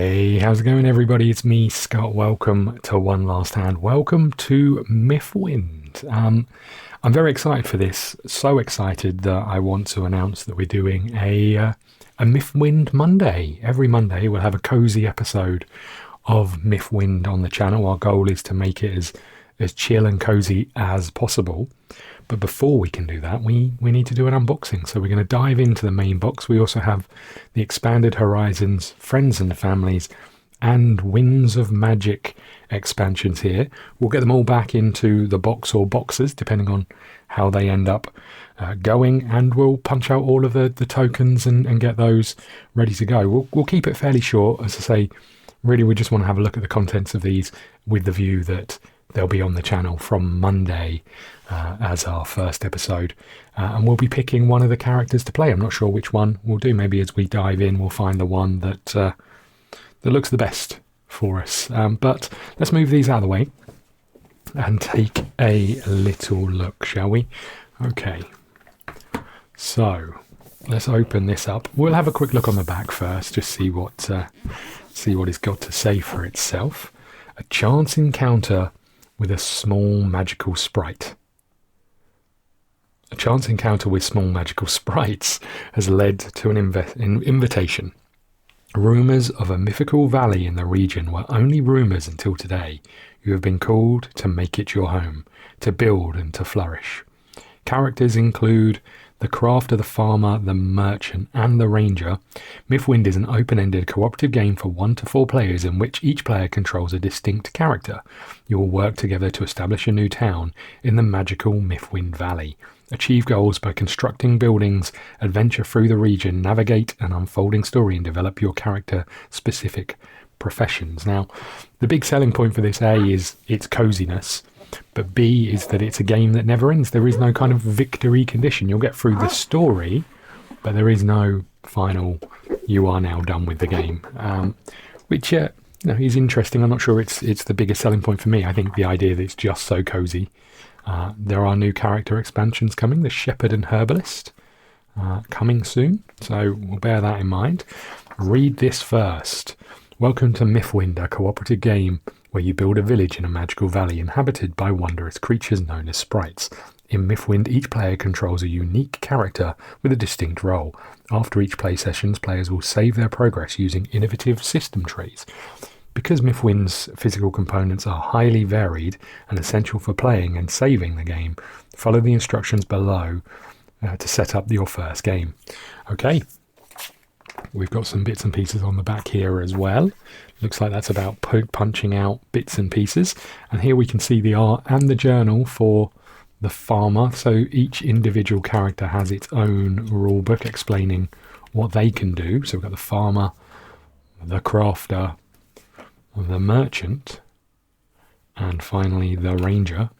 Hey, how's it going, everybody? It's me, Scott. Welcome to One Last Hand. Welcome to Mythwind. I'm very excited for this. So excited that I want to announce that we're doing a Mythwind Monday. Every Monday we'll have a cozy episode of Mythwind on the channel. Our goal is to make it as chill and cozy as possible. But before we can do that, we need to do an unboxing. So we're going to dive into the main box. We also have the Expanded Horizons, Friends and Families, and Winds of Magic expansions here. We'll get them all back into the box or boxes, depending on how they end up going. And we'll punch out all of the tokens and get those ready to go. We'll keep it fairly short. As I say, really, we just want to have a look at the contents of these with the view that they'll be on the channel from Monday as our first episode, and we'll be picking one of the characters to play. I'm not sure which one we'll do. Maybe as we dive in we'll find the one that looks the best for us, but let's move these out of the way and take a little look, shall we? Okay, so let's open this up. We'll have a quick look on the back first, just see what it's got to say for itself. A chance encounter with a small magical sprite. A chance encounter with small magical sprites has led to an invitation. Rumours of a mythical valley in the region were only rumours until today. You have been called to make it your home, to build and to flourish. Characters include the crafter, the farmer, the merchant, and the ranger. Mythwind is an open-ended cooperative game for 1 to 4 players in which each player controls a distinct character. You will work together to establish a new town in the magical Mythwind Valley. Achieve goals by constructing buildings, adventure through the region, navigate an unfolding story, and develop your character-specific professions. Now, the big selling point for this, A, is its coziness, but B is that it's a game that never ends. There is no kind of victory condition. You'll get through the story, but there is no final, you are now done with the game, which is interesting. I'm not sure it's the biggest selling point for me. I think the idea that it's just so cozy. There are new character expansions coming, the Shepherd and Herbalist, coming soon, so we'll bear that in mind. Read this first. Welcome to Mythwind, a cooperative game where you build a village in a magical valley inhabited by wondrous creatures known as sprites. In Mythwind, each player controls a unique character with a distinct role. After each play sessions, players will save their progress using innovative system trees. Because Mythwind's physical components are highly varied and essential for playing and saving the game, follow the instructions below to set up your first game. Okay, we've got some bits and pieces on the back here as well. Looks like that's about punching out bits and pieces. And here we can see the art and the journal for the farmer. So each individual character has its own rulebook explaining what they can do. So we've got the farmer, the crafter, the merchant, and finally the ranger.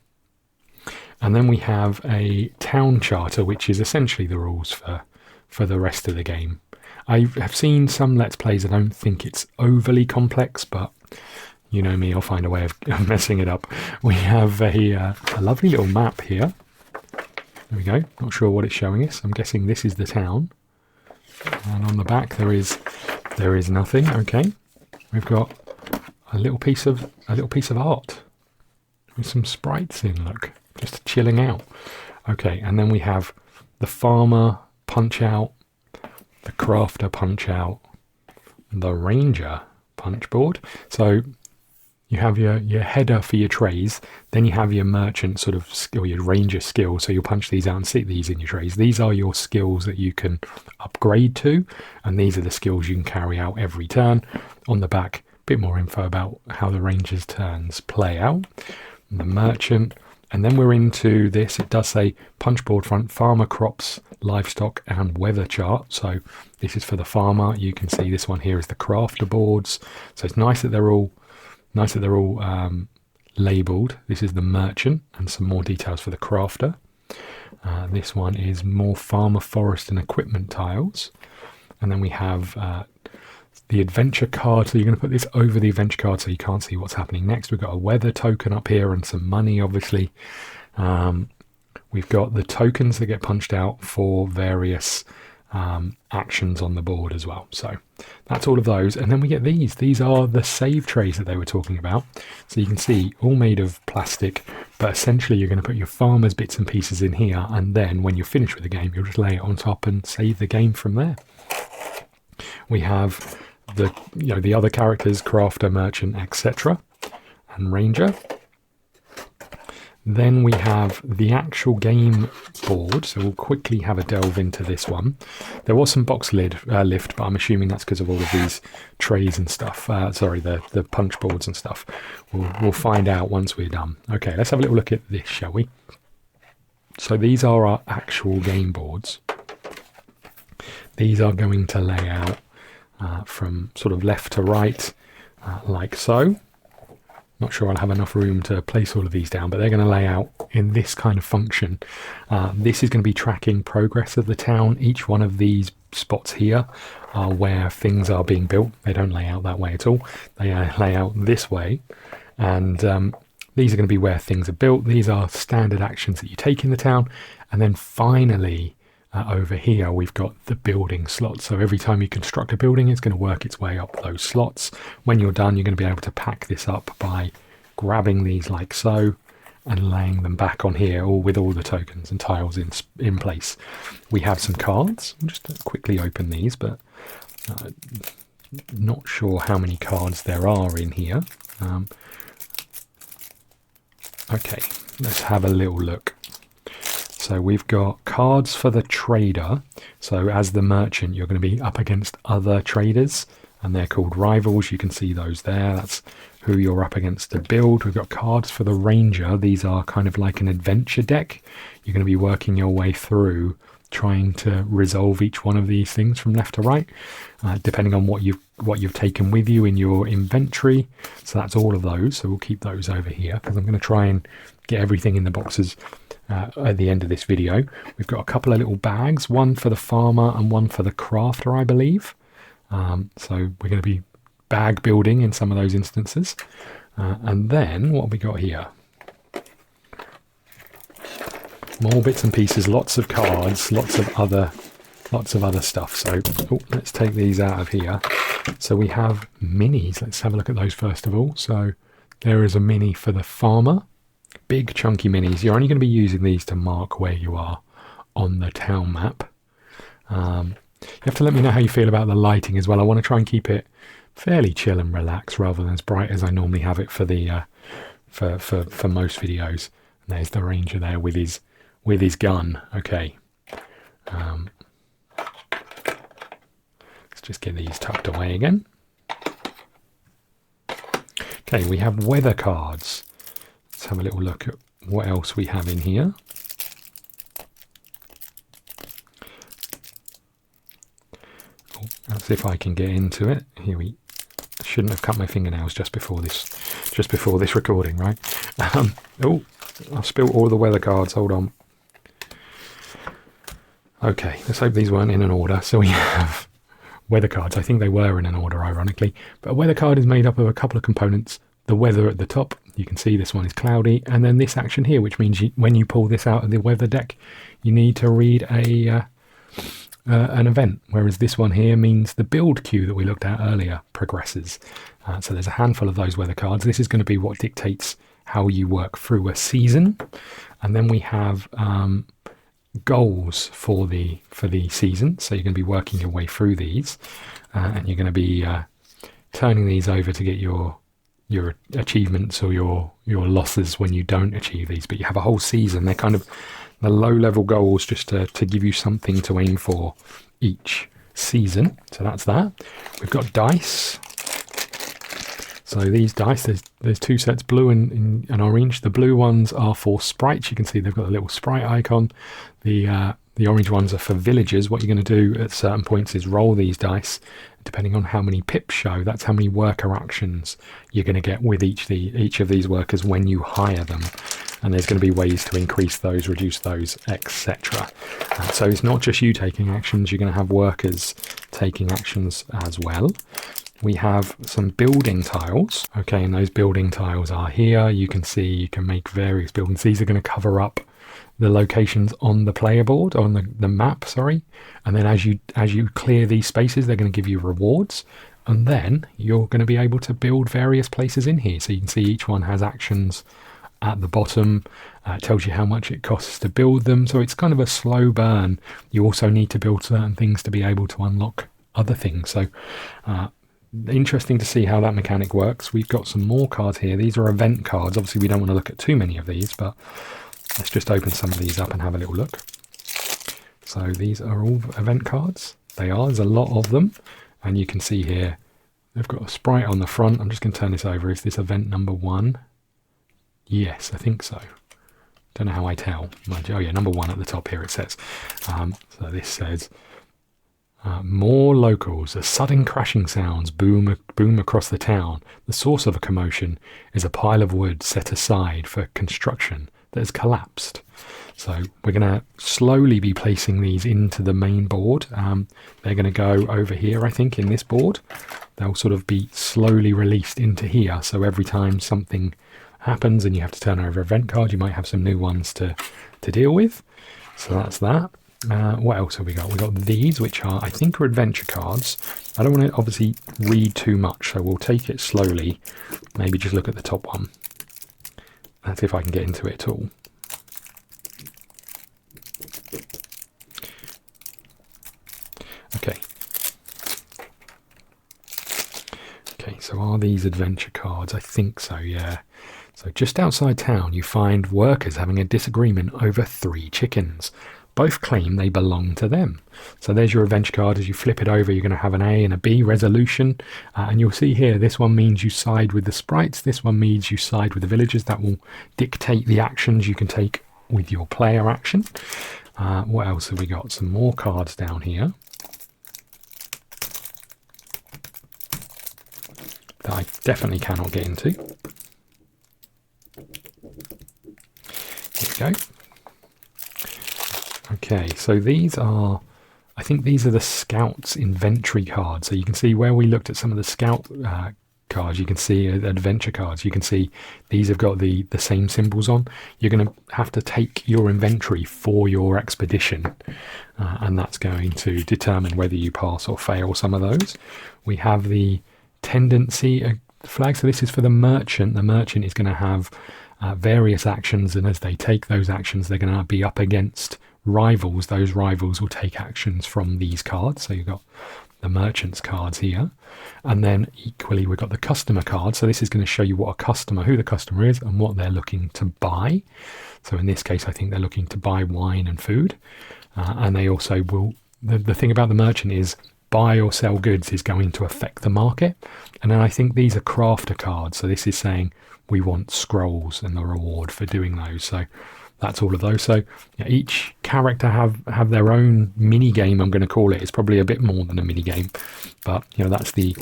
And then we have a town charter, which is essentially the rules for the rest of the game. I have seen some Let's Plays. I don't think it's overly complex, but you know me, I'll find a way of messing it up. We have a lovely little map here. There we go. Not sure what it's showing us. I'm guessing this is the town. And on the back there is nothing. Okay. We've got a little piece of art with some sprites in. Look, just chilling out. Okay, and then we have the farmer punch out, the crafter punch out, the ranger punch board. So you have your header for your trays, then you have your merchant sort of skill, your ranger skill. So you'll punch these out and stick these in your trays. These are your skills that you can upgrade to, and these are the skills you can carry out every turn. On the back, a bit more info about how the ranger's turns play out. The merchant. And then we're into this. It does say punchboard front, farmer, crops, livestock, and weather chart. So this is for the farmer. You can see this one here is the crafter boards. So it's nice that they're all labelled. This is the merchant, and some more details for the crafter. This one is more farmer, forest, and equipment tiles. And then we have the adventure card. So you're going to put this over the adventure card so you can't see what's happening next. We've got a weather token up here and some money, obviously. We've got the tokens that get punched out for various actions on the board as well. So that's all of those. And then we get these. These are the save trays that they were talking about. So you can see all made of plastic, but essentially you're going to put your farmer's bits and pieces in here, and then when you're finished with the game, you'll just lay it on top and save the game from there. We have the other characters, crafter, merchant, etc., and ranger. Then we have the actual game board, so we'll quickly have a delve into this one. There was some box lift, but I'm assuming that's because of all of these trays and stuff. Sorry, the punch boards and stuff. We'll find out once we're done. Okay, let's have a little look at this, shall we? So these are our actual game boards. These are going to lay out from sort of left to right, like so. Not sure I'll have enough room to place all of these down, but they're going to lay out in this kind of function. This is going to be tracking progress of the town. Each one of these spots here are where things are being built. They don't lay out that way at all. They lay out this way. And these are going to be where things are built. These are standard actions that you take in the town. And then finally, over here, we've got the building slots. So every time you construct a building, it's going to work its way up those slots. When you're done, you're going to be able to pack this up by grabbing these like so and laying them back on here, all with all the tokens and tiles in place. We have some cards. I'll just quickly open these, but not sure how many cards there are in here. Okay, let's have a little look. So we've got cards for the trader. So as the merchant, you're going to be up against other traders, and they're called rivals. You can see those there. That's who you're up against to build. We've got cards for the ranger. These are kind of like an adventure deck. You're going to be working your way through trying to resolve each one of these things from left to right, depending on what you've taken with you in your inventory. So that's all of those. So we'll keep those over here because I'm going to try and get everything in the boxes at the end of this video. We've got a couple of little bags, one for the farmer and one for the crafter, I believe. So we're going to be bag building in some of those instances. And then what have we got here? More bits and pieces, lots of cards, lots of other stuff. So let's take these out of here. So we have minis. Let's have a look at those first of all. So there is a mini for the farmer. Big chunky minis. You're only going to be using these to mark where you are on the town map. You have to let me know how you feel about the lighting as well. I want to try and keep it fairly chill and relaxed rather than as bright as I normally have it for the for most videos. And there's the ranger there with his gun. Okay. Let's just get these tucked away again. Okay, we have weather cards. Let's have a little look at what else we have in here. Oh, let's see if I can get into it. Here we shouldn't have cut my fingernails just before this recording, right? Oh, I've spilled all the weather cards. Hold on. Okay, let's hope these weren't in an order. So we have weather cards. I think they were in an order, ironically. But a weather card is made up of a couple of components. The weather at the top, you can see this one is cloudy, and then this action here, which means when you pull this out of the weather deck, you need to read an event, whereas this one here means the build queue that we looked at earlier progresses. So there's a handful of those weather cards. This is going to be what dictates how you work through a season, and then we have goals for the season. So you're going to be working your way through these, and you're going to be turning these over to get your achievements or your losses when you don't achieve these. But you have a whole season. They're kind of the low level goals just to give you something to aim for each season. So that's that. We've got dice. So these dice, there's two sets, blue and orange. The blue ones are for sprites. You can see they've got a little sprite icon. The orange ones are for villagers. What you're going to do at certain points is roll these dice. Depending on how many pips show, that's how many worker actions you're going to get with each of these workers when you hire them. And there's going to be ways to increase those, reduce those, etc. So it's not just you taking actions, you're going to have workers taking actions as well. We have some building tiles. Okay, and those building tiles are here. You can see you can make various buildings. These are going to cover up the locations on the player board, on the map, sorry. And then as you clear these spaces, they're going to give you rewards. And then you're going to be able to build various places in here. So you can see each one has actions at the bottom. It tells you how much it costs to build them. So it's kind of a slow burn. You also need to build certain things to be able to unlock other things. So interesting to see how that mechanic works. We've got some more cards here. These are event cards. Obviously, we don't want to look at too many of these, but let's just open some of these up and have a little look. So these are all event cards. There's a lot of them. And you can see here, they've got a sprite on the front. I'm just going to turn this over. Is this event number 1? Yes, I think so. Don't know how I tell. Oh yeah, number 1 at the top here it says. So this says, more locals, as sudden crashing sounds boom across the town. The source of a commotion is a pile of wood set aside for construction that has collapsed. So we're going to slowly be placing these into the main board. They're going to go over here, I think, in this board. They'll sort of be slowly released into here. So every time something happens and you have to turn over an event card, you might have some new ones to deal with. So that's that. What else have we got? We've got these, which are, I think, are adventure cards. I don't want to obviously read too much, so we'll take it slowly. Maybe just look at the top one. That's if I can get into it at all. Okay, so are these adventure cards? I think so, yeah. So just outside town, you find workers having a disagreement over 3 chickens. Both claim they belong to them. So there's your adventure card. As you flip it over, you're going to have an A and a B resolution. And you'll see here, this one means you side with the sprites. This one means you side with the villagers. That will dictate the actions you can take with your player action. What else have we got? Some more cards down here that I definitely cannot get into. Here we go. Okay, so these are, I think these are the Scouts inventory cards. So you can see where we looked at some of the Scout cards, you can see adventure cards. You can see these have got the same symbols on. You're going to have to take your inventory for your expedition, and that's going to determine whether you pass or fail some of those. We have the tendency flag. So this is for the merchant. The merchant is going to have various actions, and as they take those actions, they're going to be up against rivals. Those rivals will take actions from these cards. So you've got the merchant's cards here, and then equally we've got the customer card. So this is going to show you what a customer, who the customer is, and what they're looking to buy. So in this case, I think they're looking to buy wine and food, and they also will. The thing about the merchant is buy or sell goods is going to affect the market. And then I think these are crafter cards. So this is saying we want scrolls and the reward for doing those. So that's all of those. So yeah, each character have their own mini game, I'm going to call it. It's probably a bit more than a mini game, but you know, that's the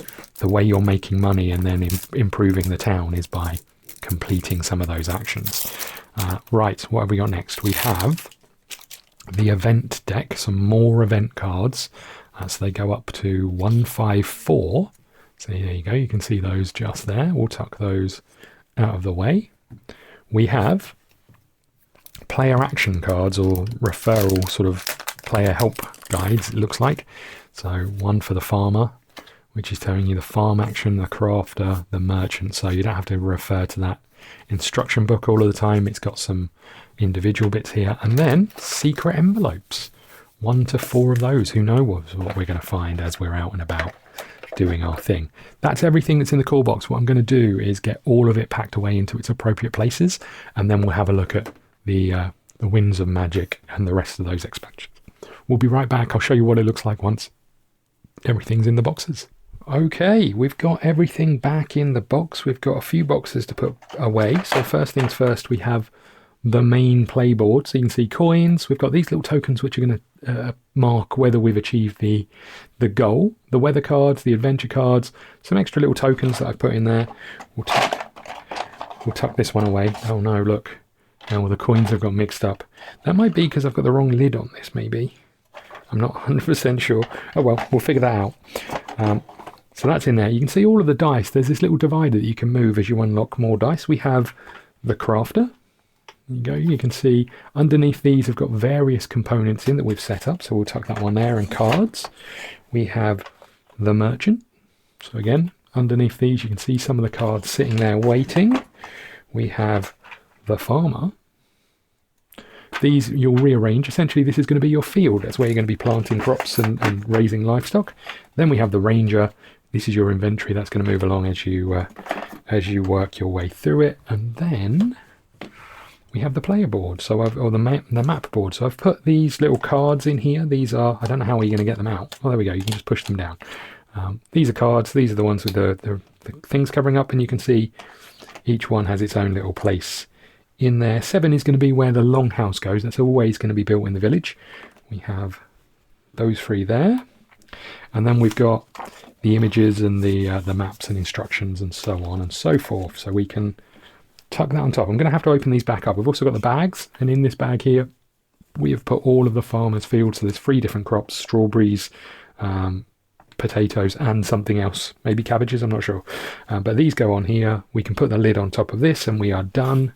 way you're making money and then improving the town is by completing some of those actions. Right, what have we got next? We have the event deck, some more event cards. So they go up to 154. So there you go, you can see those just there. We'll tuck those out of the way. We have player action cards, or referral sort of player help guides, it looks like. So one for the farmer, which is telling you the farm action, the crafter, the merchant. So you don't have to refer to that instruction book all of the time. It's got some individual bits here. And then secret envelopes. 1 to 4 of those. Who knows what we're going to find as we're out and about doing our thing. That's everything that's in the call box. What I'm going to do is get all of it packed away into its appropriate places, and then we'll have a look at the Winds of Magic and the rest of those expansions. We'll be right back. I'll show you what it looks like once everything's in the boxes. Okay, we've got everything back in the box. We've got a few boxes to put away. So first things first, we have the main playboard. So you can see coins. We've got these little tokens which are going to mark whether we've achieved the goal. The weather cards, the adventure cards, some extra little tokens that I've put in there. We'll tuck this one away. Oh no, look. Now the coins have got mixed up. That might be because I've got the wrong lid on this, maybe. I'm not 100% sure. Oh well, we'll figure that out. So that's in there. You can see all of the dice. There's this little divider that you can move as you unlock more dice. We have the crafter. There you go. You can see underneath these have got various components in that we've set up. So we'll tuck that one there, and cards. We have the merchant. So again, underneath these you can see some of the cards sitting there waiting. We have the farmer. These you'll rearrange. Essentially this is going to be your field. That's where you're going to be planting crops and raising livestock. Then we have the ranger. This is your inventory. That's going to move along as you work your way through it. And then we have the player board, or the map board. So I've put these little cards in here. These are, I don't know how you're going to get them out. Oh, there we go. You can just push them down. These are cards. These are the ones with the things covering up, and you can see each one has its own little place in there. 7 is going to be where the longhouse goes. That's always going to be built in the village. We have those 3 there, and then we've got the images and the maps and instructions and so on and so forth. So we can tuck that on top. I'm going to have to open these back up. We've also got the bags, and in this bag here we have put all of the farmer's fields. So there's 3 different crops: strawberries, potatoes, and something else, maybe cabbages, I'm not sure. But these go on here. We can put the lid on top of this, and we are done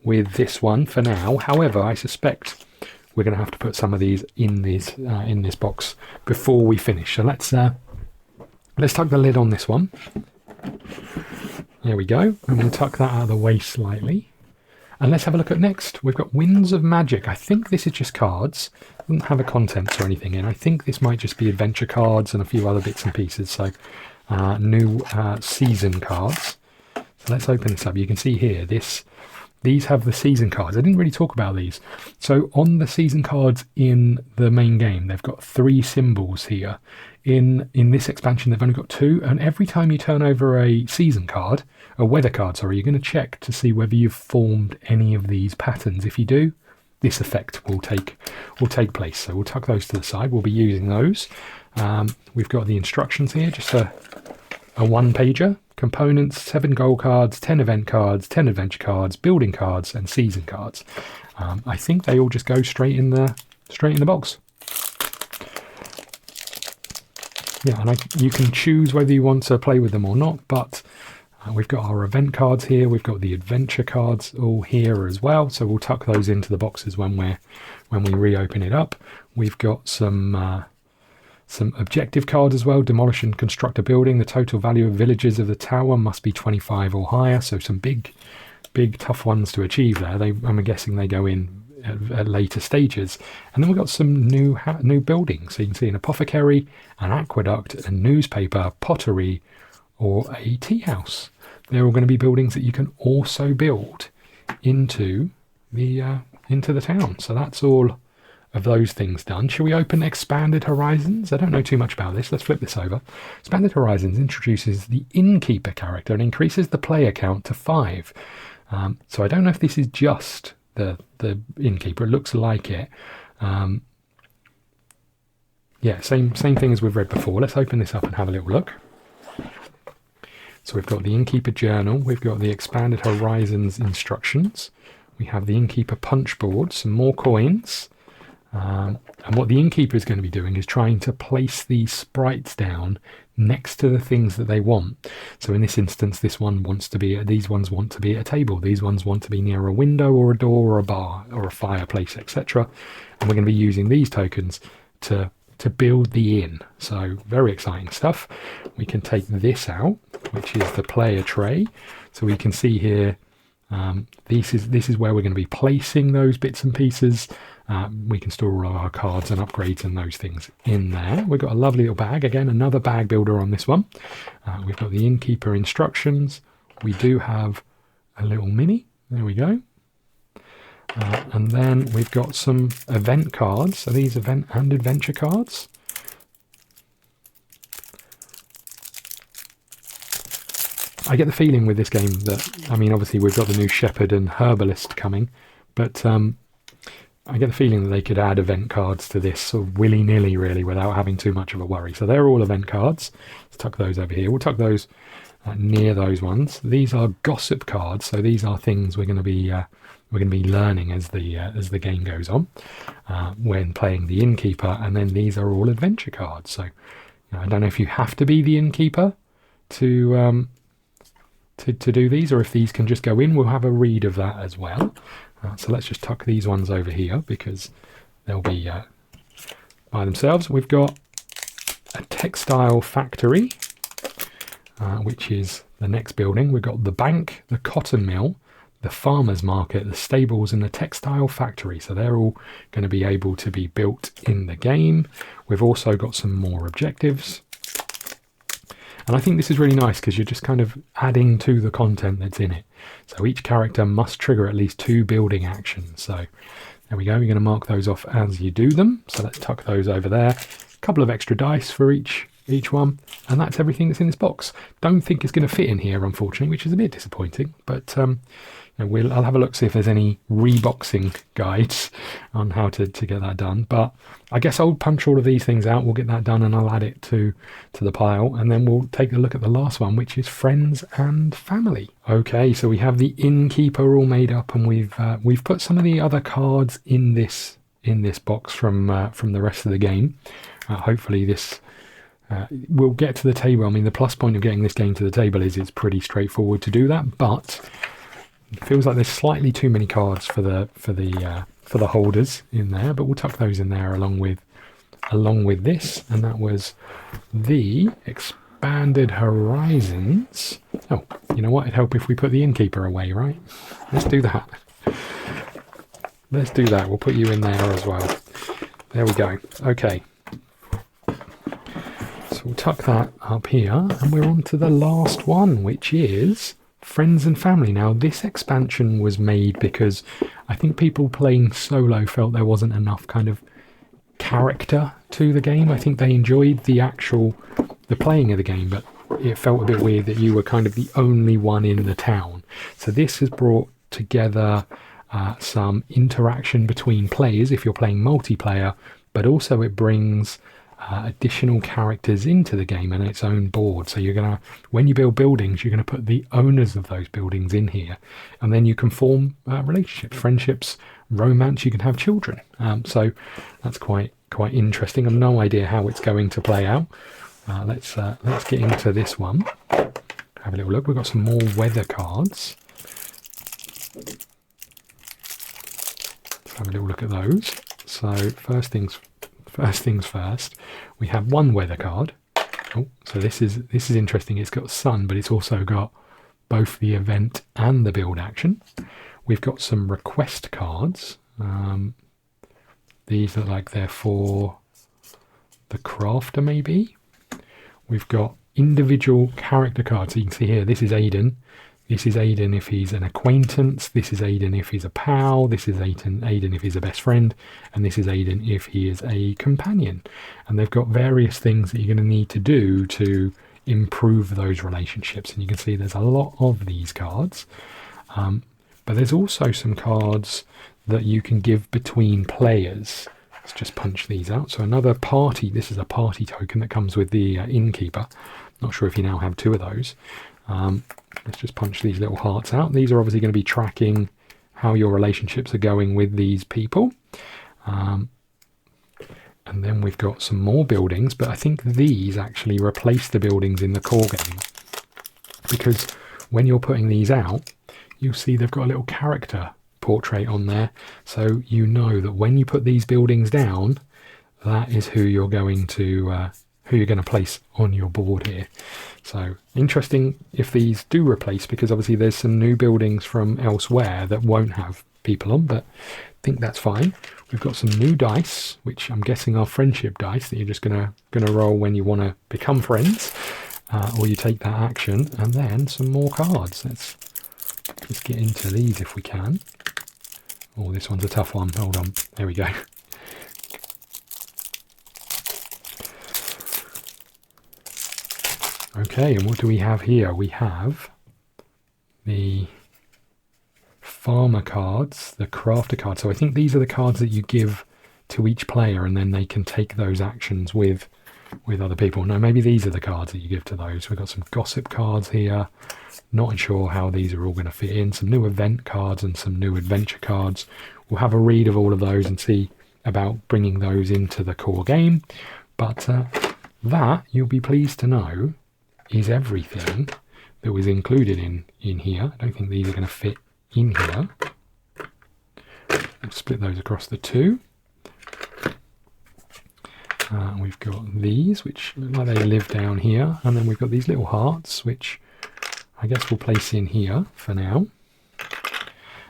with this one for now. However, I suspect we're going to have to put some of these in this box before we finish. So let's tuck the lid on this one. There we go, and we'll tuck that out of the way slightly. And let's have a look at next. We've got Winds of Magic. I think this is just cards. It doesn't have a contents or anything in. I think this might just be adventure cards and a few other bits and pieces. So new season cards. So let's open this up. You can see here, these have the season cards. I didn't really talk about these. So on the season cards in the main game, they've got 3 symbols here. In this expansion, they've only got 2. And every time you turn over a season card, a weather card, sorry, you're going to check to see whether you've formed any of these patterns. If you do, this effect will take place. So we'll tuck those to the side. We'll be using those. We've got the instructions here, just a 1-pager. Components: 7 gold cards, 10 event cards, 10 adventure cards, building cards, and season cards. I think they all just go straight in the box. Yeah, and you can choose whether you want to play with them or not, but we've got our event cards here. We've got the adventure cards all here as well, so we'll tuck those into the boxes when we reopen it up. We've got some objective cards as well. Demolish and construct a building. The total value of villages of the tower must be 25 or higher, so some big tough ones to achieve there. I'm guessing they go in at later stages. And then we've got some new buildings. So you can see an apothecary, an aqueduct, a newspaper, pottery, or a tea house. They're all going to be buildings that you can also build into the town. So that's all of those things done. Shall we open Expanded Horizons? I don't know too much about this. Let's flip this over. Expanded Horizons introduces the Innkeeper character and increases the player count to 5. So I don't know if this is just the Innkeeper. It looks like it. Yeah, same thing as we've read before. Let's open this up and have a little look. So we've got the Innkeeper Journal. We've got the Expanded Horizons instructions. We have the Innkeeper Punchboard, some more coins. And what the Innkeeper is going to be doing is trying to place these sprites down next to the things that they want. So in this instance, these ones want to be at a table. These ones want to be near a window or a door or a bar or a fireplace, etc. And we're going to be using these tokens to build the inn. So very exciting stuff. We can take this out, which is the player tray. So we can see here, this is where we're going to be placing those bits and pieces. We can store all of our cards and upgrades and those things in there. We've got a lovely little bag. Again, another bag builder on this one. We've got the Innkeeper instructions. We do have a little mini. There we go. And then we've got some event cards. So these event and adventure cards. I get the feeling with this game that, I mean, obviously we've got the new Shepherd and Herbalist coming, but I get the feeling that they could add event cards to this sort of willy-nilly, really, without having too much of a worry. So they're all event cards. Let's tuck those over here. We'll tuck those near those ones. These are gossip cards, so these are things we're going to be learning as the game goes on when playing the Innkeeper. And then these are all adventure cards. So I don't know if you have to be the Innkeeper to do these, or if these can just go in. We'll have a read of that as well. So let's just tuck these ones over here because they'll be by themselves. We've got a textile factory, which is the next building. We've got the bank, the cotton mill, the farmer's market, the stables, and the textile factory. So they're all going to be able to be built in the game. We've also got some more objectives. And I think this is really nice because you're just kind of adding to the content that's in it. So each character must trigger at least 2 building actions. So there we go. You're going to mark those off as you do them. So let's tuck those over there. A couple of extra dice for each one. And that's everything that's in this box. Don't think it's going to fit in here, unfortunately, which is a bit disappointing. But I'll have a look, see if there's any reboxing guides on how to get that done. But I guess I'll punch all of these things out. We'll get that done and I'll add it to the pile. And then we'll take a look at the last one, which is friends and family. Okay, so we have the Innkeeper all made up, and we've put some of the other cards in this box from the rest of the game. Hopefully this we'll get to the table. I mean, the plus point of getting this game to the table is it's pretty straightforward to do that, but it feels like there's slightly too many cards for the holders in there. But we'll tuck those in there along with this, and that was the Expanded Horizons. Oh, you know what? It'd help if we put the Innkeeper away, right? Let's do that. Let's do that. We'll put you in there as well. There we go. Okay. So we'll tuck that up here, and we're on to the last one, which is friends and family. Now, this expansion was made because I think people playing solo felt there wasn't enough kind of character to the game. I think they enjoyed the playing of the game, but it felt a bit weird that you were kind of the only one in the town. So this has brought together some interaction between players if you're playing multiplayer, but also it brings additional characters into the game and its own board. So when you build buildings, you're going to put the owners of those buildings in here, and then you can form relationships, friendships, romance. You can have children. So that's quite interesting. I've no idea how it's going to play out. Let's get into this one. Have a little look. We've got some more weather cards. Let's have a little look at those. So first things first, we have one weather card. Oh, so this is interesting. It's got sun, but it's also got both the event and the build action. We've got some request cards. These look like they're for the crafter, maybe. We've got individual character cards. So you can see here, this is Aiden. This is Aiden if he's an acquaintance. This is Aiden if he's a pal. This is Aiden if he's a best friend. And this is Aiden if he is a companion. And they've got various things that you're going to need to do to improve those relationships. And you can see there's a lot of these cards. But there's also some cards that you can give between players. Let's just punch these out. So another party. This is a party token that comes with the Innkeeper. Not sure if you now have 2 of those. Let's just punch these little hearts out. These are obviously going to be tracking how your relationships are going with these people. And then we've got some more buildings, but I think these actually replace the buildings in the core game. Because when you're putting these out, you'll see they've got a little character portrait on there. So you know that when you put these buildings down, that is who you're going to place on your board here. So interesting if these do replace, because obviously there's some new buildings from elsewhere that won't have people on, but I think that's fine. We've got some new dice, which I'm guessing are friendship dice that you're just gonna roll when you want to become friends, or you take that action. And then some more cards. Let's get into these if we can. Oh, this one's a tough one. Hold on. There we go. Okay, and what do we have here? We have the farmer cards, the crafter cards. So I think these are the cards that you give to each player, and then they can take those actions with other people. No, maybe these are the cards that you give to those. We've got some gossip cards here. Not sure how these are all going to fit in. Some new event cards and some new adventure cards. We'll have a read of all of those and see about bringing those into the core game. But that, you'll be pleased to know, is everything that was included in here. I don't think these are going to fit in here. We'll split those across the two. We've got these, which look like they live down here, and then we've got these little hearts, which I guess we'll place in here for now.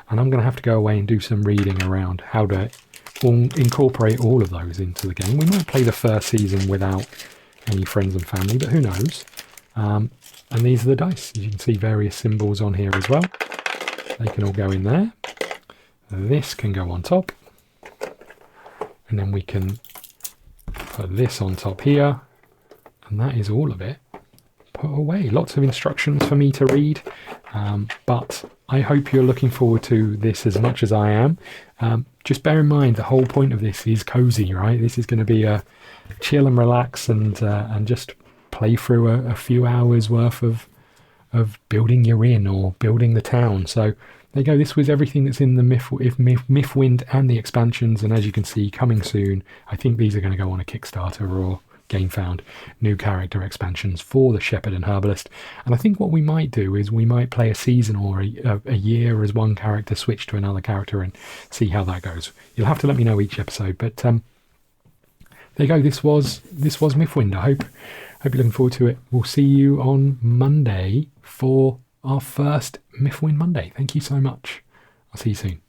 And I'm going to have to go away and do some reading around how to incorporate all of those into the game. We might play the first season without any friends and family, but who knows? And these are the dice. As you can see, various symbols on here as well. They can all go in there. This can go on top. And then we can put this on top here. And that is all of it put away. Lots of instructions for me to read. But I hope you're looking forward to this as much as I am. Just bear in mind the whole point of this is cozy, right? This is going to be a chill and relax and just play through a few hours worth of building your inn or building the town. So there you go. This was everything that's in the Mythwind and the expansions. And as you can see, coming soon, I think these are going to go on a Kickstarter or GameFound, new character expansions for the Shepherd and Herbalist. And I think what we might do is we might play a season or a year as one character, switch to another character and see how that goes. You'll have to let me know each episode, but there you go. This was Mythwind. I hope you're looking forward to it. We'll see you on Monday for our first Mythwind Monday. Thank you so much. I'll see you soon.